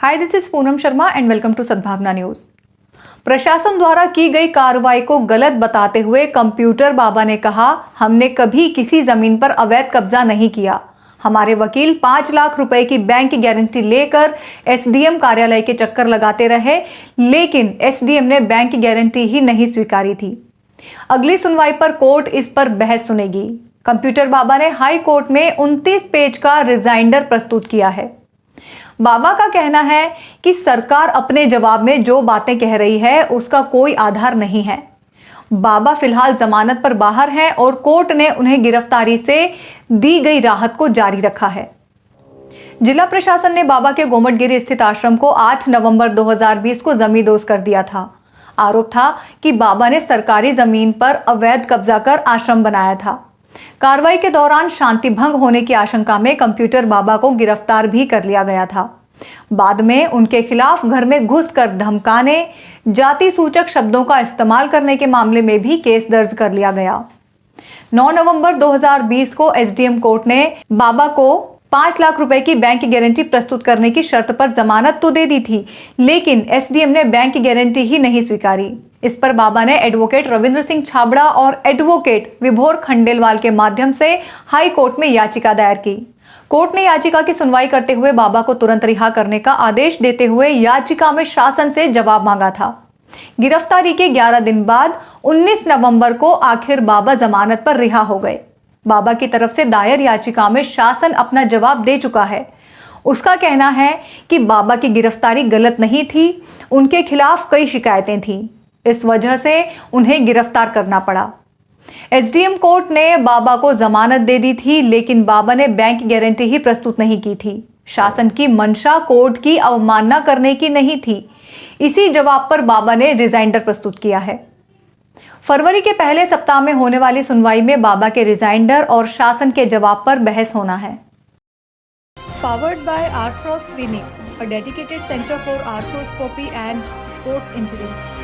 Hi, this is Poonam Sharma and welcome to Sadbhavna news. प्रशासन द्वारा की गई कार्रवाई को गलत बताते हुए कंप्यूटर बाबा ने कहा, हमने कभी किसी जमीन पर अवैध कब्जा नहीं किया। हमारे वकील 5 लाख रुपए की बैंक गारंटी लेकर एसडीएम कार्यालय के चक्कर लगाते रहे, लेकिन एसडीएम ने बैंक गारंटी ही नहीं स्वीकारी थी। अगली सुनवाई पर कोर्ट इस पर बहस सुनेगी। कंप्यूटर बाबा ने हाई कोर्ट में 29 पेज का रिजाइंडर प्रस्तुत किया है। बाबा का कहना है कि सरकार अपने जवाब में जो बातें कह रही है उसका कोई आधार नहीं है। बाबा फिलहाल जमानत पर बाहर हैं और कोर्ट ने उन्हें गिरफ्तारी से दी गई राहत को जारी रखा है। जिला प्रशासन ने बाबा के गोमटगिरी स्थित आश्रम को 8 नवंबर 2020 को जमींदोज कर दिया था। आरोप था कि बाबा ने सरकारी जमीन पर अवैध कब्जा कर आश्रम बनाया था। कार्रवाई के दौरान शांति भंग होने की आशंका में कंप्यूटर बाबा को गिरफ्तार भी कर लिया गया था। बाद में उनके खिलाफ घर में घुसकर धमकाने, जाति सूचक शब्दों का इस्तेमाल करने के मामले में भी केस दर्ज कर लिया गया। 9 नवंबर 2020 को एसडीएम कोर्ट ने बाबा को 5 लाख रुपए की बैंक गारंटी प्रस्तुत करने की शर्त पर जमानत तो दे दी थी, लेकिन एसडीएम ने बैंक गारंटी ही नहीं स्वीकारी। इस पर बाबा ने एडवोकेट रविंद्र सिंह छाबड़ा और एडवोकेट विभोर खंडेलवाल के माध्यम से हाई कोर्ट में याचिका दायर की। कोर्ट ने याचिका की सुनवाई करते हुए बाबा को तुरंत रिहा करने का आदेश देते हुए याचिका में शासन से जवाब मांगा था। गिरफ्तारी के 11 दिन बाद 19 नवंबर को आखिर बाबा जमानत पर रिहा हो गए। बाबा की तरफ से दायर याचिका में शासन अपना जवाब दे चुका है। उसका कहना है कि बाबा की गिरफ्तारी गलत नहीं थी, उनके खिलाफ कई शिकायतें थीं, इस वजह से उन्हें गिरफ्तार करना पड़ा। एसडीएम कोर्ट ने बाबा को जमानत दे दी थी, लेकिन बाबा ने बैंक गारंटी ही प्रस्तुत नहीं की थी। शासन की मंशा कोर्ट की अवमानना करने की नहीं थी। इसी जवाब पर बाबा ने रिजाइंडर प्रस्तुत किया है। फरवरी के पहले सप्ताह में होने वाली सुनवाई में बाबा के रिजाइंडर और शासन के जवाब पर बहस होना है। Powered by Arthros clinic, a dedicated centre for arthroscopy and sports injuries.